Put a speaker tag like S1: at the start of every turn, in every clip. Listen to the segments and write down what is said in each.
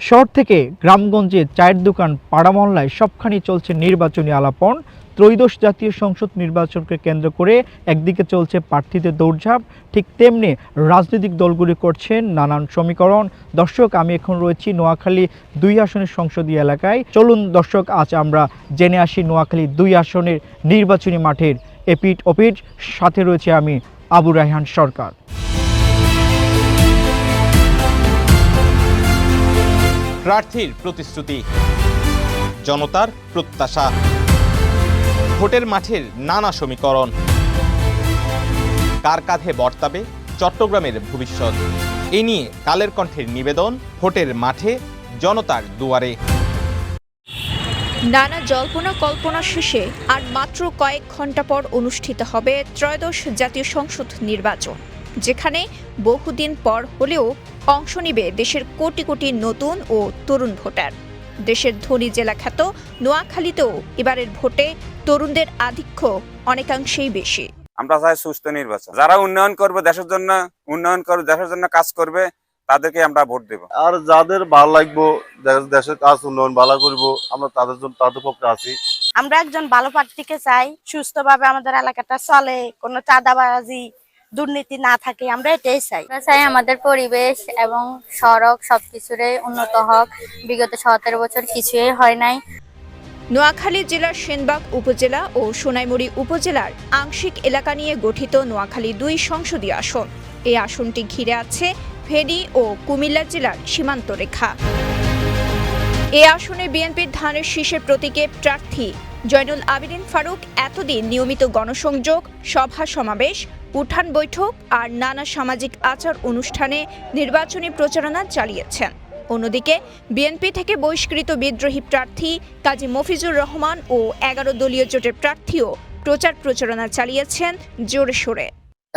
S1: শহর থেকে গ্রামগঞ্জে চায়ের দোকান পাড়া মহল্লায় সবখানি চলছে নির্বাচনী আলাপন। ত্রয়োদশ জাতীয় সংসদ নির্বাচনকে কেন্দ্র করে একদিকে চলছে প্রার্থীদের দৌড়ঝাঁপ, ঠিক তেমনি রাজনৈতিক দলগুলি করছেন নানান সমীকরণ। দর্শক, আমি এখন রয়েছি নোয়াখালী 2 আসনের সংসদীয় এলাকায়। চলুন দর্শক, আজ আমরা জেনে আসি নোয়াখালী 2 আসনের নির্বাচনী মাঠের এপিট ওপিট। সাথে রয়েছে আমি আবু রায়হান সরকার।
S2: প্রার্থীর প্রতিশ্রুতি, জনতার প্রত্যাশা, ভোটের মাঠের নানা সমীকরণ, কার কাঁধে বর্তাবে চট্টগ্রামের ভবিষ্যৎ, এ নিয়ে কালের কণ্ঠের নিবেদন ভোটের মাঠে জনতার দুয়ারে।
S3: নানা জল্পনা কল্পনা শেষে আর মাত্র কয়েক ঘন্টা পর অনুষ্ঠিত হবে ত্রয়োদশ জাতীয় সংসদ নির্বাচন, যেখানে বহুদিন পর হলেও অংশ নেবে দেশের কোটি কোটি নতুন ও তরুণ ভোটার। দেশের ধনী জেলা খ্যাত নোয়াখালীতেও এবারের ভোটে তরুণদের আধিক্য অনেকাংশেই বেশি।
S4: আমরা চাই সুস্থ নির্বাচন, যারা উন্নয়ন করবে দেশের জন্য, দেশের জন্য কাজ করবে, তাদেরকে আমরা ভোট দেব।
S5: আর যাদের ভালো লাগবো, দেশের কাজ উন্নয়ন ভালো করবো, আমরা তাদের পক্ষে আছি।
S6: আমরা একজন ভালো প্রার্থীকে চাই, সুস্থভাবে আমাদের এলাকাটা চলে, কোনো চাঁদাবাজি দুর্নীতি না থাকে, আমরা এটাই চাই।
S7: আমরা চাই আমাদের পরিবেশ এবং সড়ক সবকিছুরে উন্নত হোক। বিগত 17 বছর কিছুই হয় নাই।
S3: নোয়াখালী জেলার সেনবাগ উপজেলা ও সোনাইমুড়ি উপজেলার আংশিক এলাকা নিয়ে গঠিত নোয়াখালী 2 সংসদীয় আসন। এই আসনটি ঘিরে আছে ফেনী ও কুমিল্লা জেলার সীমান্ত রেখা। এই আসনে বিএনপির ধানের শীষের প্রতীকে প্রার্থী জয়নুল আবেদিন ফারুক এতদিন নিয়মিত গণসংযোগ, সভা সমাবেশ, উঠান বৈঠক আর নানা সামাজিক আচার অনুষ্ঠানে নির্বাচনী প্রচারণা চালিয়েছেন। অন্যদিকে বিএনপি থেকে বহিষ্কৃত বিদ্রোহী প্রার্থী কাজী মফিজুর রহমান ও 11 দলীয় জোটের প্রার্থীও প্রচারণা চালিয়েছেন জোরে সোরে।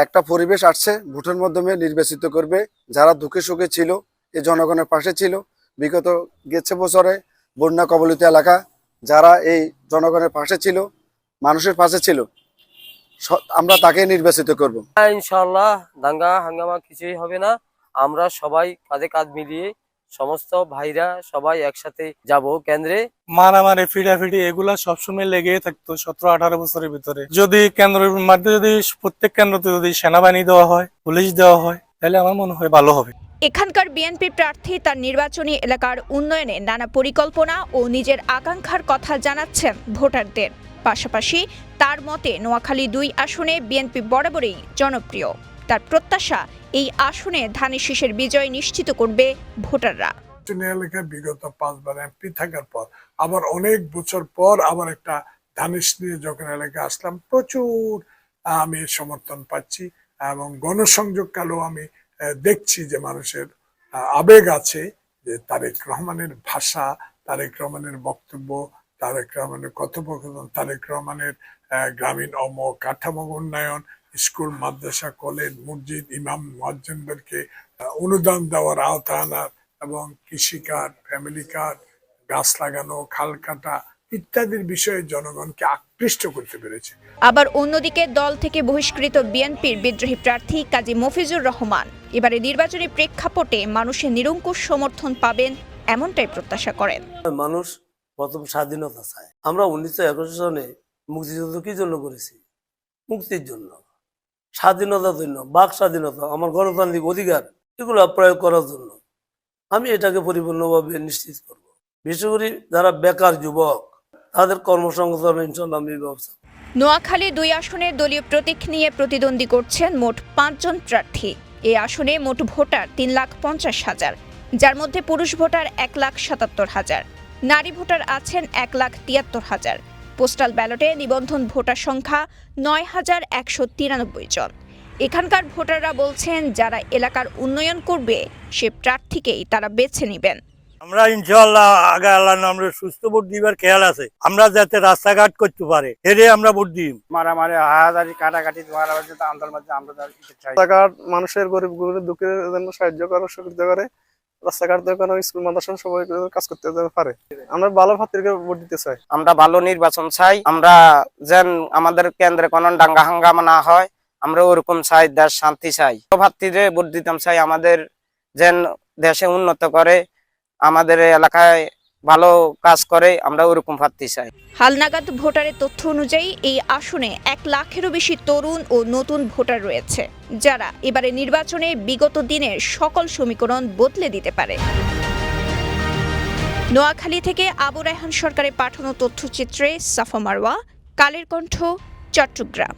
S8: একটা পরিবেশ আসছে, ভোটের মাধ্যমে নির্বাচিত করবে যারা দুঃখে সুখে ছিল, এই জনগণের পাশে ছিল। বিগত গেছে বছরে বন্যা কবলিত এলাকা, যারা এই জনগণের পাশে ছিল, মানুষের পাশে ছিল, আমরা তাকে নির্বাচিত করব।
S9: ইনশাআল্লাহ দাঙ্গা হাঙ্গামা কিছুই হবে না। আমরা সবাই কাঁধে কাঁধ মিলিয়ে সমস্ত ভাইরা সবাই একসাথে যাব কেন্দ্রে।
S10: মারামারি ফিডাফিডি এগুলা সবসময় লেগেই থাকতো 17-18 বছরের ভিতরে। যদি কেন্দ্রের মধ্যে যদি প্রত্যেক কেন্দ্রতে যদি সেনাবাহিনী দেওয়া হয়, পুলিশ দেওয়া হয়, তাহলে আমার মনে হয় ভালো হবে।
S3: এখানকার বিএনপি প্রার্থী তার নির্বাচনী এলাকার উন্নয়নে নানা পরিকল্পনা ও নিজের আকাঙ্ক্ষার কথা জানাচ্ছেন ভোটারদের। পাশাপাশি তার মতে নোয়াখালী 2 আসনে বিএনপি বরাবরই জনপ্রিয়। তার প্রত্যাশা এই আসনে ধানের শীষের বিজয় নিশ্চিত করবে ভোটাররা।
S11: এলাকায় বিগত 5 বার এমপি থাকার পর আবার অনেক বছর পর আবার একটা ধানের নিয়ে যখন এলাকায় আসলাম, প্রচুর আমি সমর্থন পাচ্ছি এবং গণসংযোগকালেও আমি দেখছি যে মানুষের আবেগ আছে, যে তারেক রহমানের ভাষা, তারেক রহমানের বক্তব্য, তারেক রহমানের কথোপকথন, তারেক রহমানের গ্রামীণ কাঠামো উন্নয়ন, স্কুল, মাদ্রাসা, কলেজ, মসজিদ, ইমাম, মুয়াজ্জিনদেরকে অনুদান দেওয়ার আওতা আনার এবং কৃষিকার্ড, ফ্যামিলি কার্ড, গাছ লাগানো, খাল কাটা ইত্যাদির বিষয়ে জনগণকে আকৃষ্ট করতে পেরেছে।
S3: আবার অন্যদিকে দল থেকে বহিষ্কৃত বিএনপির বিদ্রোহী প্রার্থী কাজী মফিজুর রহমান এবারে নির্বাচনী প্রেক্ষাপটে মানুষের নিরঙ্কুশ সমর্থন পাবেন এমনটাই প্রত্যাশা করেন।
S9: মানুষ প্রথম স্বাধীনতা চায়। আমরা 1971 সনে মুক্তিযুদ্ধ কি জন্য করেছি? মুক্তির জন্য, স্বাধীনতার জন্য, বাক স্বাধীনতা, আমার গণতান্ত্রিক অধিকার, এগুলো প্রয়োগ করার জন্য। আমি এটাকে পরিপূর্ণভাবে নিশ্চিত করব। বিশেষ করে যারা বেকার যুবক, তাদের কর্মসংস্থানের ইনশাআল্লাহ আমি ব্যবস্থা।
S3: নোয়াখালী 2 আসনে দলীয় প্রতীক নিয়ে প্রতিদ্বন্দ্বী করছেন মোট 5 জন প্রার্থী। এই আসনে মোট ভোটার 3,50,000, যার মধ্যে পুরুষ ভোটার 1,77,000, নারী ভোটার আছেন 1,73,000। পোস্টাল ব্যালটে নিবন্ধন ভোটার সংখ্যা 9,193 জন। এখানকার ভোটাররা বলছেন যারা এলাকার উন্নয়ন করবে সে প্রার্থীকেই তারা বেছে নেবেন।
S10: আমরা ইনশাআল্লাহ আগে আল্লাহ নামে সুস্থ ভোট দিবার খেয়াল আছে। আমরা যাতে রাস্তাঘাট করতে পারে এরে আমরা ভোট দিই।
S8: মারামারি, হাজারি, কাটাকাটি, রাস্তাঘাট মানুষের গরিব দুঃখের জন্য সাহায্য করে, সহযোগিতা করে। রাস্তাঘাট দোকান, স্কুল, মাদ্রাসা সবাই কাজ করতে পারে। আমরা ভালো প্রার্থীকে ভোট দিতে চাই।
S4: আমরা ভালো নির্বাচন চাই। আমরা যেন আমাদের কেন্দ্রে কোনো দাঙ্গা হাঙ্গামা না হয়, আমরা ওরকম চাই। দেশ শান্তি চাই। প্রার্থীদের ভোট দিতাম চাই, আমাদের যেন দেশে উন্নত করে, আমাদের এলাকায় ভালো কাজ করে, আমরা ওরকম প্রার্থী চাই।
S3: হালনাগাদ ভোটারের তথ্য অনুযায়ী এই আসনে 1 লাখেরও বেশি তরুণ ও নতুন ভোটার রয়েছে, যারা এবারে নির্বাচনে বিগত দিনের সকল সমীকরণ বদলে দিতে পারে। নোয়াখালী থেকে আবু রায়হান সরকারের পাঠানো তথ্যচিত্রে সাফা মারওয়া, কালের কণ্ঠ, চট্টগ্রাম।